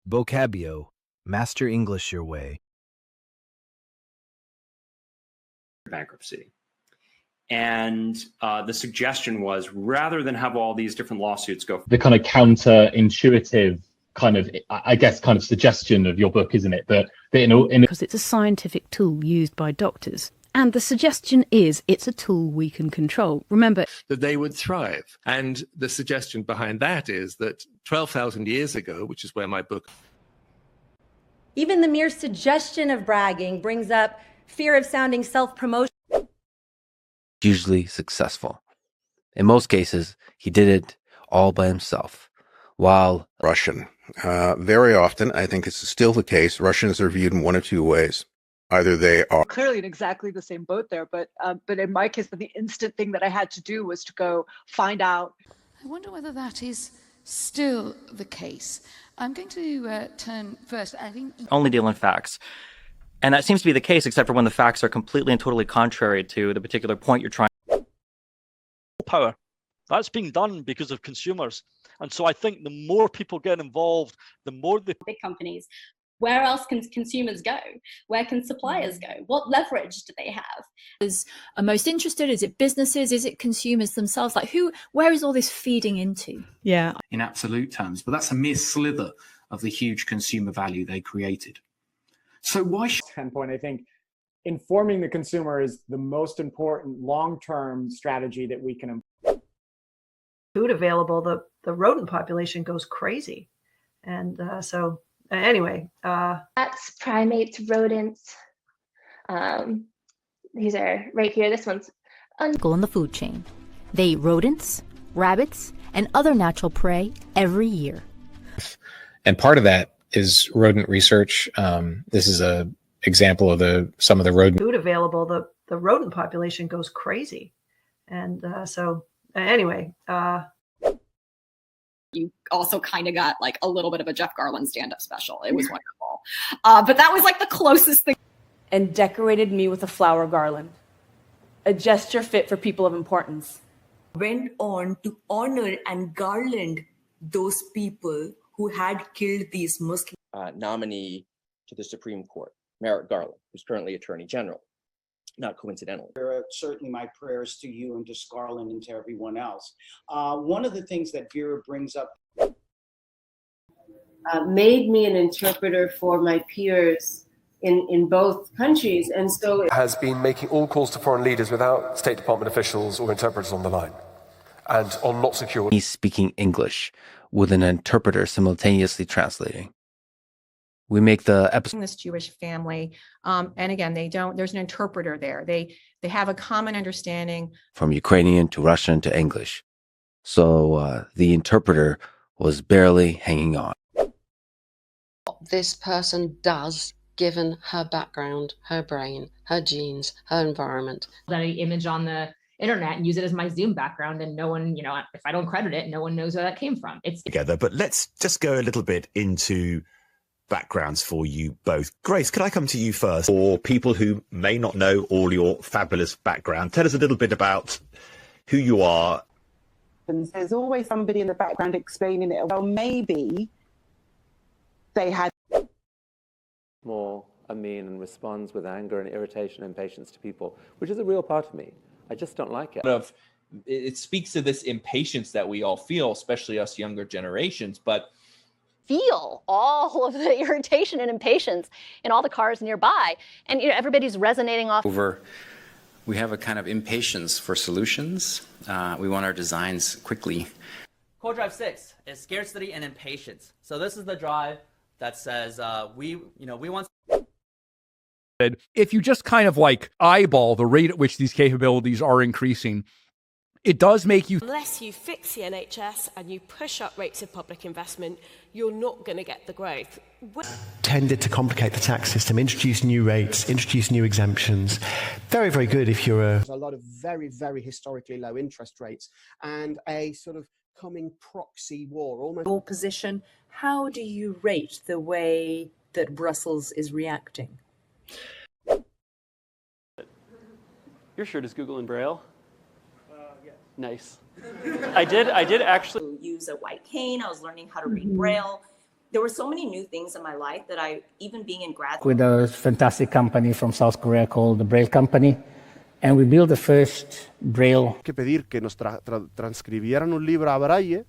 Vocabio. Master English your way. Bankruptcy. And the suggestion was, rather than have all these different lawsuits go... The kind of counterintuitive kind of, I guess, kind of suggestion of your book, isn't it? That because it's a scientific tool used by doctors. And the suggestion is it's a tool we can control. Remember, that they would thrive. And the suggestion behind that is that 12,000 years ago, which is where my book... Even the mere suggestion of bragging brings up fear of sounding self-promotion. Usually successful. In most cases, he did it all by himself, while Russian. Very often, I think it's still the case, Russians are viewed in one of two ways. Either they are clearly in exactly the same boat there, but in my case, the instant thing that I had to do was to go find out. I wonder whether that is still the case. I'm going to turn first. I think only deal in facts. And that seems to be the case, except for when the facts are completely and totally contrary to the particular point you're trying. Power. That's being done because of consumers. And so I think the more people get involved, the more the big companies. Where else can consumers go? Where can suppliers go? What leverage do they have? Is are most interested? Is it businesses? Is it consumers themselves? Like where is all this feeding into? Yeah. In absolute terms, but that's a mere slither of the huge consumer value they created. So why standpoint, I think informing the consumer is the most important long-term strategy that we can employ. Food available, the rodent population goes crazy. And so anyway. That's primates, rodents. These are right here. This one's on the food chain. They eat rodents, rabbits, and other natural prey every year. And part of that is rodent research. This is a example of some of the rodent food available. The rodent population goes crazy. And so anyway. You also kind of got like a little bit of a Jeff Garland stand-up special. It was wonderful. But that was like the closest thing. And decorated me with a flower garland, a gesture fit for people of importance. Went on to honor and garland those people who had killed these Muslim nominee to the Supreme Court, Merrick Garland, who's currently Attorney General. Not coincidentally. Certainly my prayers to you and to Garland and to everyone else. One of the things that Vera brings up made me an interpreter for my peers in both countries. And so it has been making all calls to foreign leaders without State Department officials or interpreters on the line and on not secure. He's speaking English with an interpreter simultaneously translating. We make the episode. This Jewish family, and again, there's an interpreter there. They have a common understanding. From Ukrainian to Russian to English. So the interpreter was barely hanging on. This person does, given her background, her brain, her genes, her environment. That I image on the internet and use it as my Zoom background, and no one, if I don't credit it, no one knows where that came from. It's together, but let's just go a little bit into backgrounds for you both. Grace, could I come to you first? For people who may not know all your fabulous background, tell us a little bit about who you are. There's always somebody in the background explaining it. Well, maybe they had more mean and responds with anger and irritation and impatience to people, which is a real part of me. I just don't like it. It speaks to this impatience that we all feel, especially us younger generations, but feel all of the irritation and impatience in all the cars nearby. And everybody's resonating off. We have a kind of impatience for solutions. We want our designs quickly. Core drive 6 is scarcity and impatience. So this is the drive that says we want. If you just kind of like eyeball the rate at which these capabilities are increasing, it does make you... Unless you fix the NHS and you push up rates of public investment, you're not going to get the growth. Tended to complicate the tax system, introduce new rates, introduce new exemptions. Very, very good if you're a... There's a lot of very, very historically low interest rates and a sort of coming proxy war. Almost. Your position, how do you rate the way that Brussels is reacting? Your shirt is Google in Braille? Nice. I did actually use a white cane. I was learning how to read Braille. There were so many new things in my life that I, even being in grad school. With a fantastic company from South Korea called the BRAILLE company, and we built the first BRAILLE. Que pedir que nos transcribieran un libro a braille,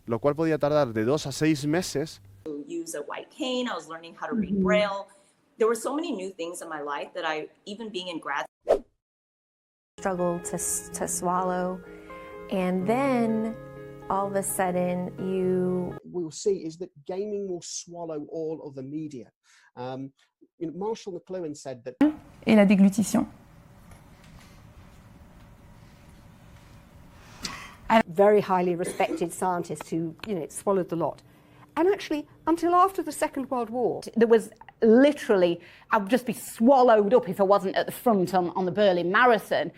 lo cual podía tardar de 2 a 6 meses. To use a white cane, I was learning how to read Braille. There were so many new things in my life that I, even being in grad school, struggled to swallow, and then all of a sudden we'll see is that gaming will swallow all of the media. Marshall McLuhan said that. Et la déglutition. Very highly respected scientist who, swallowed the lot. And actually, until after the Second World War, there was literally, I would just be swallowed up if I wasn't at the front on the Berlin Marathon.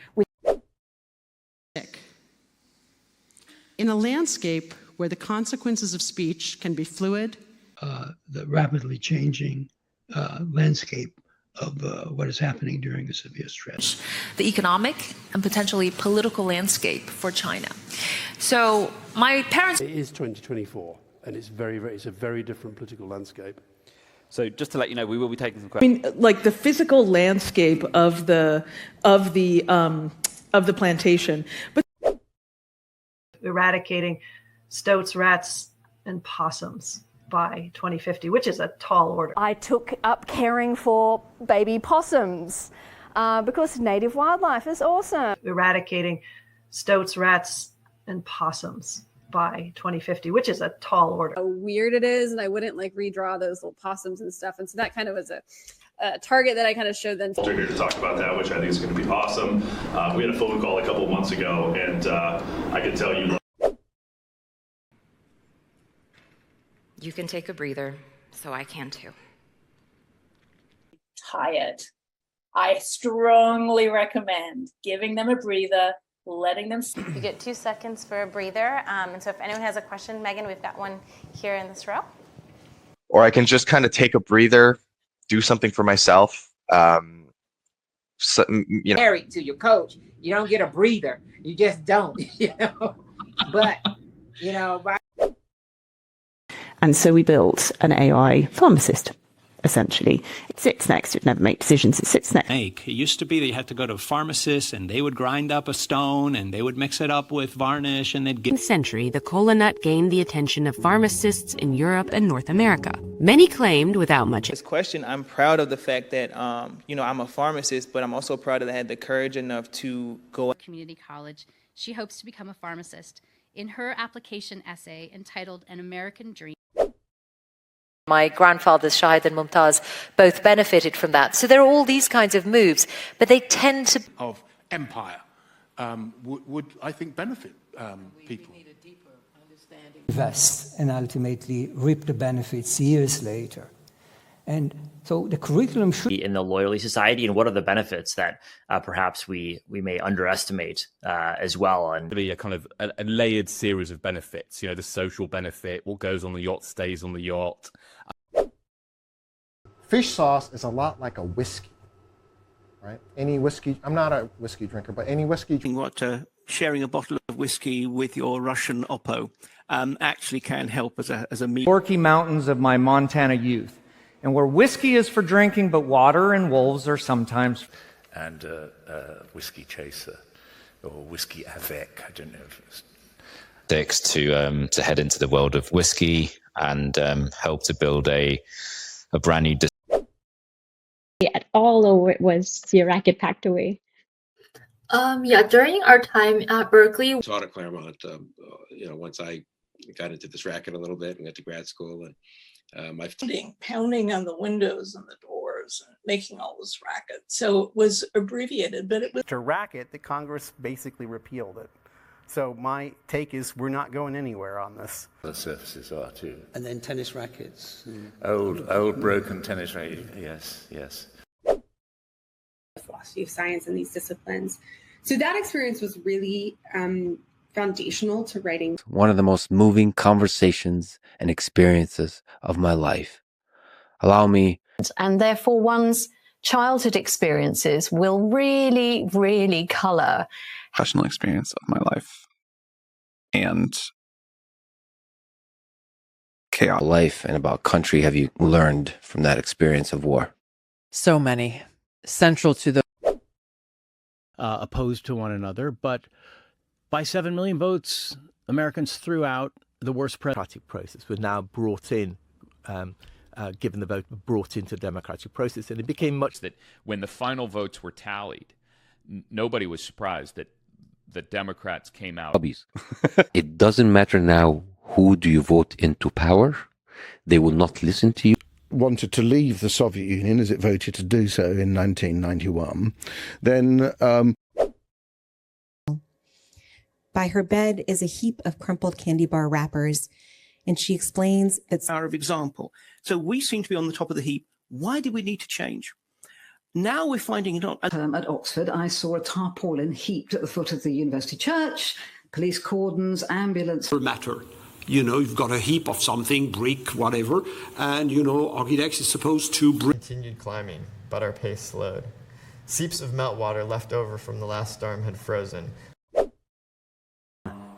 In a landscape where the consequences of speech can be fluid, the rapidly changing landscape of what is happening during a severe stress. The economic and potentially political landscape for China. So my parents... It is 2024, and it's a very different political landscape. So just to let you know, we will be taking some questions. I mean, like the physical landscape of the plantation, but eradicating stoats, rats, and possums by 2050, which is a tall order. I took up caring for baby possums because native wildlife is awesome. Eradicating stoats, rats, and possums by 2050, which is a tall order. How weird it is, and I wouldn't redraw those little possums and stuff, and so that kind of was a target that I kind of showed them. Here to talk about that, which I think is going to be awesome. We had a phone call a couple of months ago, and I can tell you. You can take a breather, so I can too. Tired. I strongly recommend giving them a breather, letting them. You get 2 seconds for a breather. And so if anyone has a question, Megan, we've got one here in this row. Or I can just kind of take a breather, do something for myself. Married to your coach, you don't get a breather. You just don't, But, And so we built an AI pharmacist, essentially. It sits next to it, never make decisions, it sits next. It used to be that you had to go to a pharmacist and they would grind up a stone and they would mix it up with varnish and they'd get... In the century, the cola nut gained the attention of pharmacists in Europe and North America. Many claimed without much... This question, I'm proud of the fact that, I'm a pharmacist, but I'm also proud that I had the courage enough to go... Community college, she hopes to become a pharmacist. In her application essay entitled An American Dream. My grandfathers, Shahid and Mumtaz, both benefited from that. So there are all these kinds of moves, but they tend to... Of empire would I think, benefit people. We need a deeper understanding. Invest and ultimately reap the benefits years later. And so the curriculum should be in the loyalty society, and what are the benefits that perhaps we may underestimate as well? And be a kind of a layered series of benefits. The social benefit, what goes on the yacht stays on the yacht. Fish sauce is a lot like a whiskey, right? Any whiskey, I'm not a whiskey drinker, but any whiskey. What sharing a bottle of whiskey with your Russian oppo actually can help as a meal. Rocky Mountains of my Montana youth, and where whiskey is for drinking, but water and wolves are sometimes. And whiskey chaser, or whiskey avec, I don't know if it's... To head into the world of whiskey and help to build a brand new. At all, or was your racket packed away? Yeah, during our time at Berkeley. Taught at Claremont, once I got into this racket a little bit and went to grad school, and pounding on the windows and the doors and making all this racket. So it was abbreviated, but it was a racket that Congress basically repealed it. So my take is we're not going anywhere on this. The surfaces are too. And then tennis rackets. Old broken tennis racket, yes. Philosophy of science and these disciplines. So that experience was really foundational to writing. One of the most moving conversations and experiences of my life. Allow me. And therefore one's childhood experiences will really, really colour professional experience of my life and chaos. Life and about country have you learned from that experience of war? So many. Central to the opposed to one another, but by 7 million votes, Americans threw out the worst democratic process was now brought in, given the vote, brought into the democratic process, and it became much that when the final votes were tallied, nobody was surprised that the Democrats came out. It doesn't matter now who do you vote into power. They will not listen to you. Wanted to leave the Soviet Union as it voted to do so in 1991. Then by her bed is a heap of crumpled candy bar wrappers, and she explains that power of example. So we seem to be on the top of the heap. Why do we need to change? Now we're finding it on. At Oxford, I saw a tarpaulin heaped at the foot of the university church, police cordons, ambulance. Matter. You know, you've got a heap of something, brick, whatever, and, you know, architects is supposed to continued climbing, but our pace slowed. Seeps of meltwater left over from the last storm had frozen.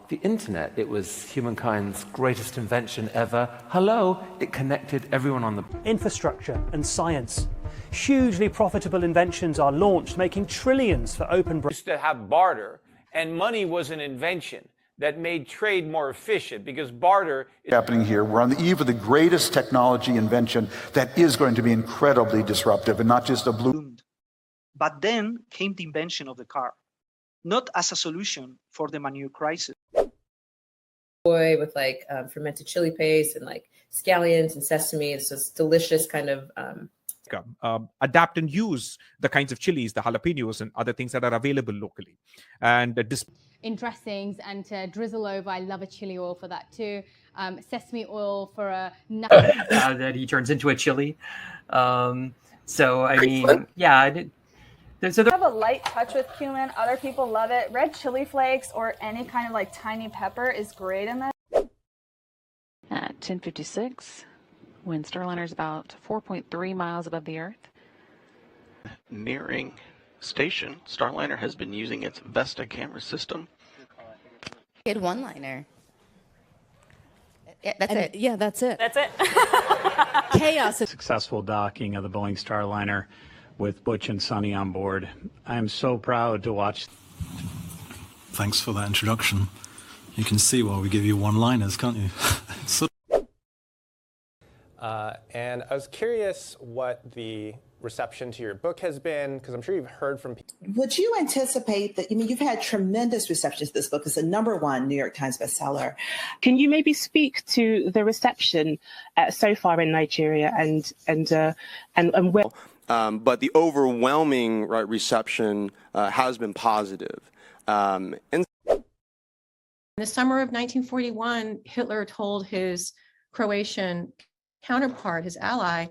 The internet, it was humankind's greatest invention ever. Hello, it connected everyone on the... Infrastructure and science. Hugely profitable inventions are launched, making trillions for open... Used to have barter, and money was an invention that made trade more efficient, because barter is happening here. We're on the eve of the greatest technology invention that is going to be incredibly disruptive, and not just a blue... But then came the invention of the car, not as a solution for the manure crisis. With like fermented chili paste and like scallions and sesame. It's just delicious kind of... adapt and use the kinds of chilies, the jalapenos and other things that are available locally. And in dressings, and to drizzle over, I love a chili oil for that too. Sesame oil for a nut. That he turns into a chili. So, I mean, yeah. So they have a light touch with cumin. Other people love it. Red chili flakes or any kind of like tiny pepper is great in this. At 10:56, when Starliner is about 4.3 miles above the Earth. Nearing station, Starliner has been using its Vesta camera system. Good one-liner. Yeah, that's it. Yeah, that's it. That's it. Chaos. Successful docking of the Boeing Starliner with Butch and Sonny on board. I am so proud to watch. Thanks for that introduction. You can see why we give you one-liners, can't you? And I was curious what the reception to your book has been, because I'm sure you've heard from people. Would you anticipate that, you've had tremendous reception to this book. It's a #1 New York Times bestseller. Can you maybe speak to the reception so far in Nigeria and where? But the overwhelming reception has been positive. In the summer of 1941, Hitler told his Croatian counterpart, his ally,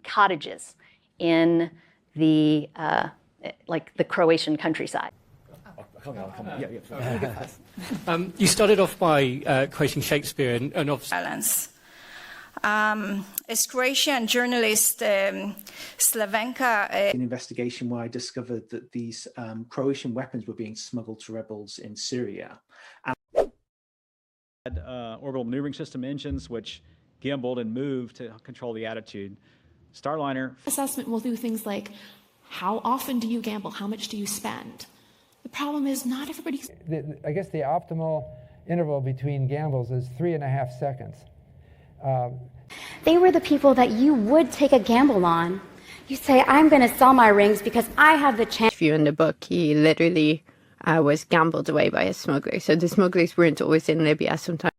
cottages in the the Croatian countryside. Come on. You started off by quoting Shakespeare and obviously... Violence. As Croatian journalist Slavenka... An investigation where I discovered that these Croatian weapons were being smuggled to rebels in Syria. Orbital maneuvering system engines, which gambled and moved to control the attitude. Starliner assessment will do things like, how often do you gamble? How much do you spend? The problem is not everybody... I guess the optimal interval between gambles is 3.5 seconds. They were the people that you would take a gamble on. You say, I'm going to sell my rings because I have the chance. If you in the book, he literally was gambled away by a smuggler. So the smugglers weren't always in Libya sometimes.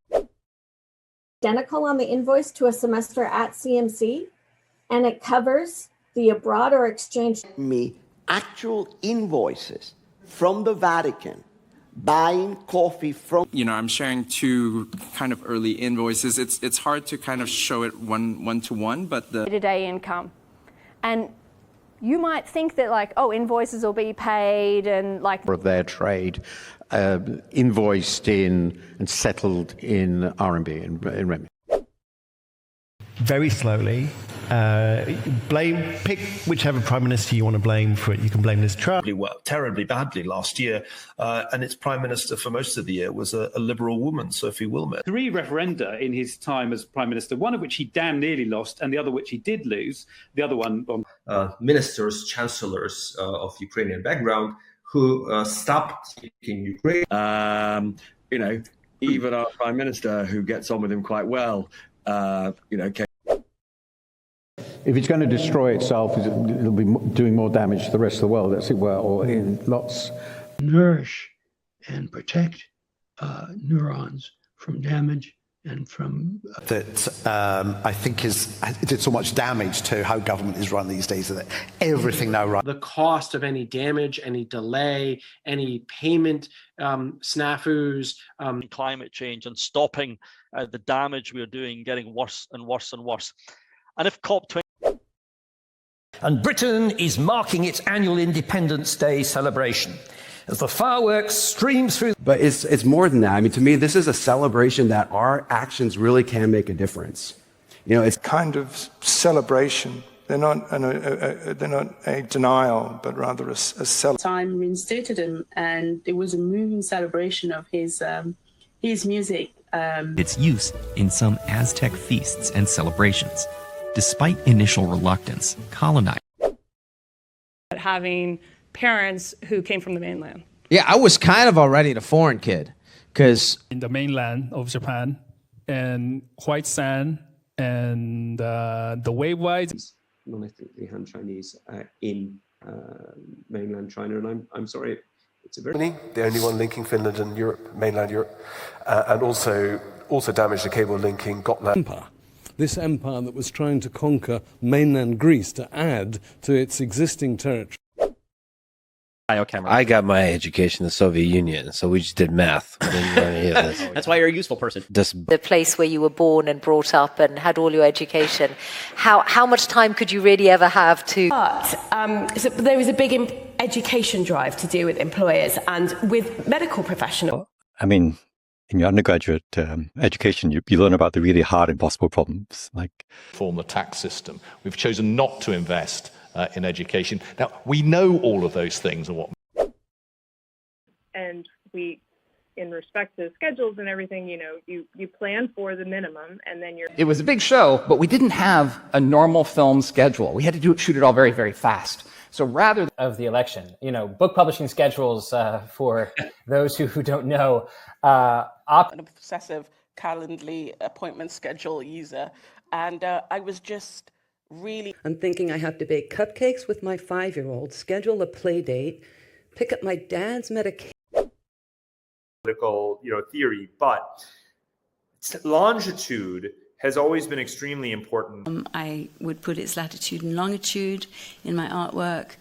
Identical on the invoice to a semester at CMC, and it covers the abroad or exchange. Me actual invoices from the Vatican, buying coffee from... I'm sharing two kind of early invoices. It's hard to kind of show it one to one, but the day-to-day income. And you might think that invoices will be paid and of their trade invoiced in and settled in RMB, in renminbi. Very slowly, Pick whichever prime minister you want to blame for it. You can blame Liz Truss. Terribly badly last year, and its prime minister for most of the year was a liberal woman, Sophie Wilmette. 3 referenda in his time as prime minister, one of which he damn nearly lost, and the other which he did lose. The other one on ministers, chancellors of Ukrainian background who stopped speaking Ukraine. You know, even our prime minister, who gets on with him quite well, you know. If it's going to destroy itself, it'll be doing more damage to the rest of the world, as it were, or in lots. Nourish and protect neurons from damage and from... That I think did so much damage to how government is run these days, that everything now runs. The cost of any damage, any delay, any payment snafus. Climate change and stopping the damage we're doing getting worse and worse and worse. And if COP20... And Britain is marking its annual Independence Day celebration as the fireworks streams through. But it's more than that. I mean, to me, this is a celebration that our actions really can make a difference. You know, it's kind of celebration. They're not a denial, but rather a celebration. Time reinstated him, and there was a moving celebration of his music. Its use in some Aztec feasts and celebrations. Despite initial reluctance, colonizers. Having parents who came from the mainland. Yeah, I was kind of already the foreign kid, because in the mainland of Japan, and white sand, and the wave whites. Non-ethnically Han Chinese in mainland China, and I'm sorry, it's a very... The only one linking Finland and Europe, mainland Europe, and also damaged the cable linking Gotland. This empire that was trying to conquer mainland Greece to add to its existing territory. I got my education in the Soviet Union, so we just did math. We didn't learn any of this. That's why you're a useful person. The place where you were born and brought up and had all your education, how much time could you really ever have to... But so there is a big education drive to do with employers and with medical professionals. I mean, in your undergraduate education, you learn about the really hard, impossible problems, like... Reform the tax system. We've chosen not to invest in education. Now, we know all of those things are what... And we, in respect to schedules and everything, you know, you plan for the minimum, and then you're... It was a big show, but we didn't have a normal film schedule. We had to shoot it all very, very fast. So rather of the election, you know, book publishing schedules for those who don't know. An obsessive Calendly appointment schedule user, and I was just really... I'm thinking I have to bake cupcakes with my 5-year-old, schedule a play date, pick up my dad's medication. Political, theory, but longitude has always been extremely important. I would put its latitude and longitude in my artwork,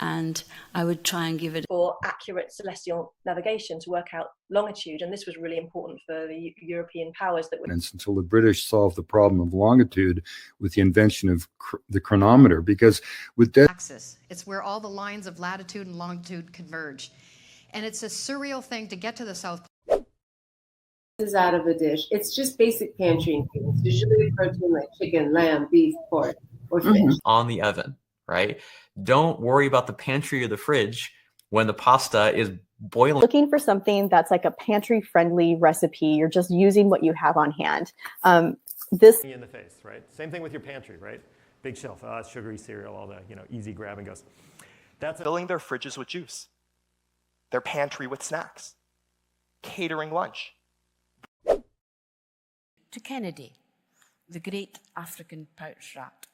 and I would try and give it... For accurate celestial navigation to work out longitude, and this was really important for the European powers that were... Until the British solved the problem of longitude with the invention of the chronometer, because with that... Axis. It's where all the lines of latitude and longitude converge. And it's a surreal thing to get to the South Pole. Is out of a dish. It's just basic pantry ingredients, usually a protein like chicken, lamb, beef, pork, or fish. On the oven, right? Don't worry about the pantry or the fridge when the pasta is boiling. Looking for something that's like a pantry-friendly recipe. You're just using what you have on hand. This in the face, right? Same thing with your pantry, right? Big shelf, sugary cereal, all the easy grab and goes. That's filling their fridges with juice, their pantry with snacks, catering lunch. To Kennedy, the great African pouch rat.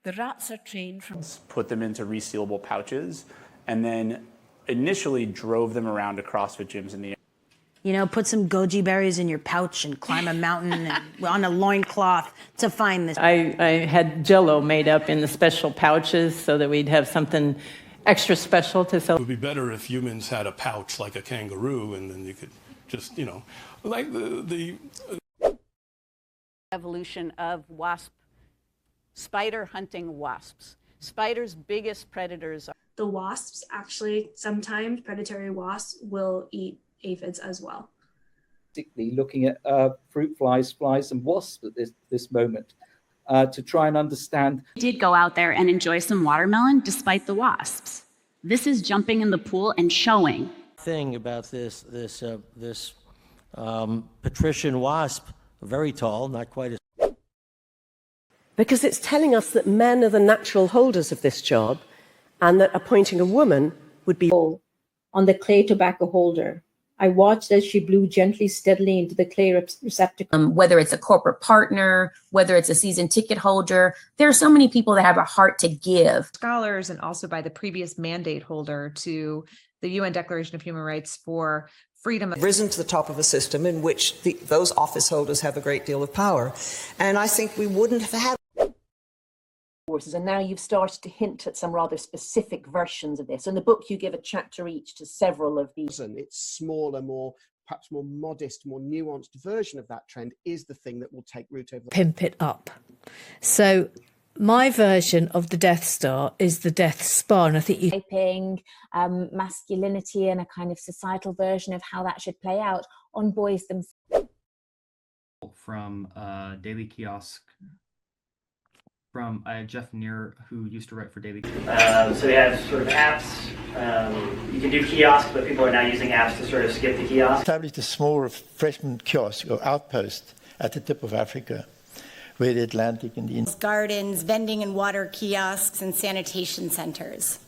The rats are trained from... Put them into resealable pouches and then initially drove them around to CrossFit gyms in the area. Put some goji berries in your pouch and climb a mountain and on a loincloth to find this. I had Jell-O made up in the special pouches so that we'd have something extra special to sell. It would be better if humans had a pouch like a kangaroo, and then you could just, like the evolution of spider hunting wasps. Spiders' biggest predators are... The wasps, actually, sometimes predatory wasps will eat aphids as well. Particularly looking at fruit flies, and wasps at this moment. to try and understand. I did go out there and enjoy some watermelon despite the wasps. This is jumping in the pool and showing. Thing about this patrician wasp, very tall, not quite as. Because it's telling us that men are the natural holders of this job, and that appointing a woman would be. On the clay tobacco holder. I watched as she blew gently, steadily into the clay receptacle. Whether it's a corporate partner, whether it's a season ticket holder, there are so many people that have a heart to give. Scholars, and also by the previous mandate holder to the UN Declaration of Human Rights for freedom. Risen to the top of a system in which those office holders have a great deal of power. And I think we wouldn't have had. And now you've started to hint at some rather specific versions of this. In the book, you give a chapter each to several of these. It's smaller, perhaps more modest, more nuanced version of that trend is the thing that will take root over. Pimp it up. So my version of the Death Star is the Death Spa, and I think you. Typing masculinity and a kind of societal version of how that should play out on boys themselves. From Daily Kiosk. From Jeff Neer, who used to write for Daily Kiosk. So we have sort of apps. You can do kiosks, but people are now using apps to sort of skip the kiosk. Established a small refreshment kiosk or outpost at the tip of Africa, where the Atlantic and the gardens, vending and water kiosks, and sanitation centers.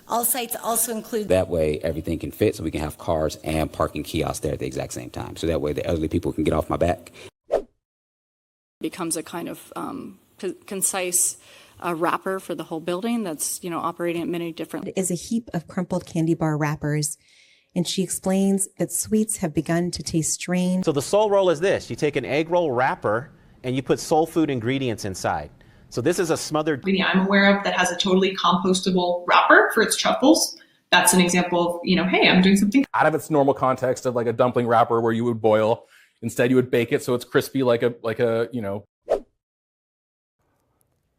All sites also include. That way, everything can fit, so we can have cars and parking kiosks there at the exact same time. So that way, the elderly people can get off my back. Becomes a kind of concise wrapper for the whole building that's, operating at many different. It is a heap of crumpled candy bar wrappers, and she explains that sweets have begun to taste strange. So the soul roll is this: you take an egg roll wrapper and you put soul food ingredients inside. So this is a smothered. I'm aware of that has a totally compostable wrapper for its truffles. That's an example of, hey, I'm doing something out of its normal context of like a dumpling wrapper where you would boil. Instead, you would bake it so it's crispy like a.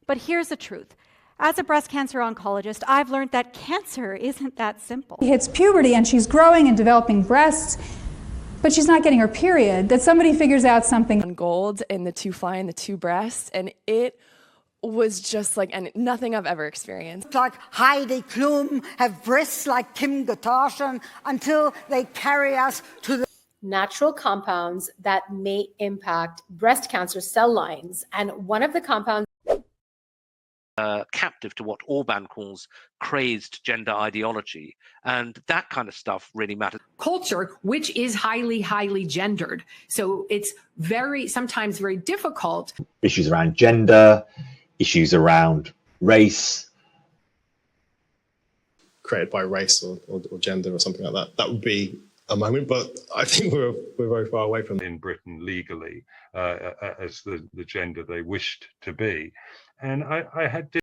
But here's the truth. As a breast cancer oncologist, I've learned that cancer isn't that simple. She hits puberty and she's growing and developing breasts, but she's not getting her period. That somebody figures out something. On gold in the two fly and the two breasts, and it was just like nothing I've ever experienced. Like Heidi Klum, have breasts like Kim Kardashian until they carry us to the natural compounds that may impact breast cancer cell lines. And one of the compounds captive to what Orban calls crazed gender ideology. And that kind of stuff really matters. Culture, which is highly, highly gendered. So it's sometimes very difficult. Issues around gender, issues around race. Created by race or gender or something like that. That would be a moment, but I think we're very far away from it. In Britain legally as the gender they wished to be. And I had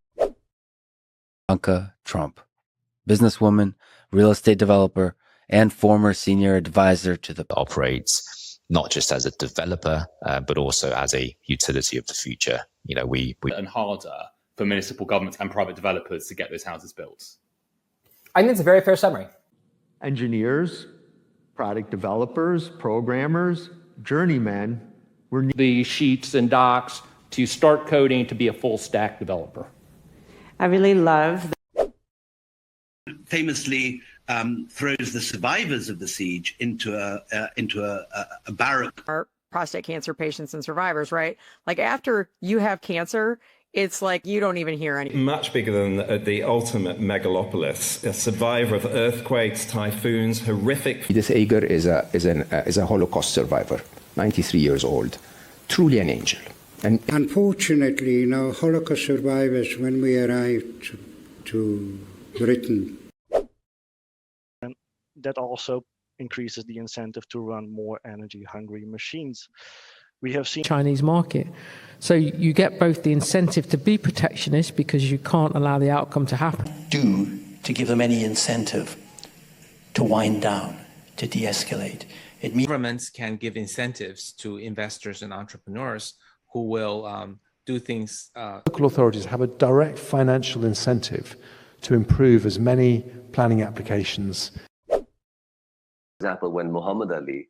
Ivanka Trump, businesswoman, real estate developer, and former senior advisor to the operates not just as a developer, but also as a utility of the future. And harder for municipal governments and private developers to get those houses built. I think it's a very fair summary. Engineers, product developers, programmers, journeymen were the sheets and docs to start coding to be a full stack developer. I really love famously throws the survivors of the siege into a barrack. Our prostate cancer patients and survivors, right? Like after you have cancer, it's like you don't even hear anything. Much bigger than the ultimate megalopolis, a survivor of earthquakes, typhoons, horrific. Edith Eger is a Holocaust survivor, 93 years old, truly an angel. And unfortunately, Holocaust survivors, when we arrived to Britain. That also increases the incentive to run more energy-hungry machines. We have seen Chinese market. So you get both the incentive to be protectionist because you can't allow the outcome to happen. To give them any incentive to wind down, to de-escalate. Governments can give incentives to investors and entrepreneurs who will do things. Local authorities have a direct financial incentive to improve as many planning applications. For example, when Muhammad Ali,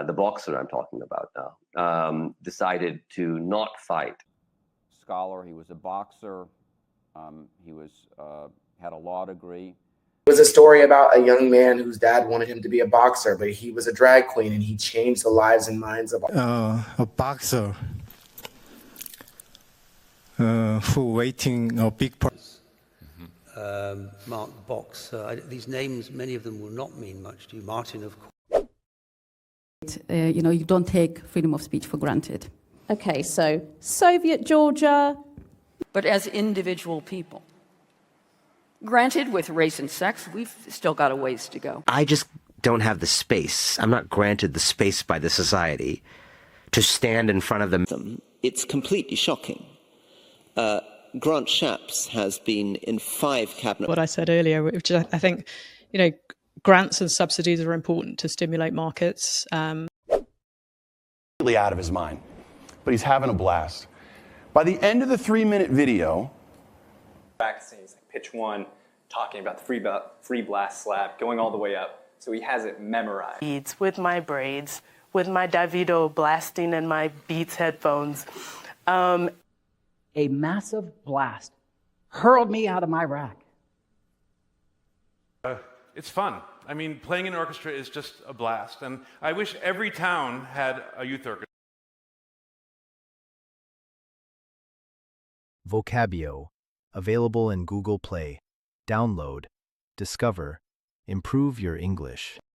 the boxer I'm talking about now, decided to not fight. scholar. He was a boxer. He had a law degree. It was a story about a young man whose dad wanted him to be a boxer, but he was a drag queen, and he changed the lives and minds of a boxer who waiting a big Mark Box. These names, many of them will not mean much to you. Martin, of course. You don't take freedom of speech for granted. Okay, so Soviet Georgia. But as individual people, granted, with race and sex, we've still got a ways to go. I just don't have the space. I'm not granted the space by the society to stand in front of them. It's completely shocking. Grant Shapps has been in 5 cabinet. What I said earlier, which I think, grants and subsidies are important to stimulate markets. Completely out of his mind, but he's having a blast. By the end of the 3-minute video, vaccines, like pitch 1, talking about the free blast slab, going all the way up. So he has it memorized. With my braids, with my Davido blasting and my Beats headphones. A massive blast hurled me out of my rack. It's fun. I mean, playing an orchestra is just a blast, and I wish every town had a youth orchestra. Vocabio, available in Google Play. Download, discover, improve your English.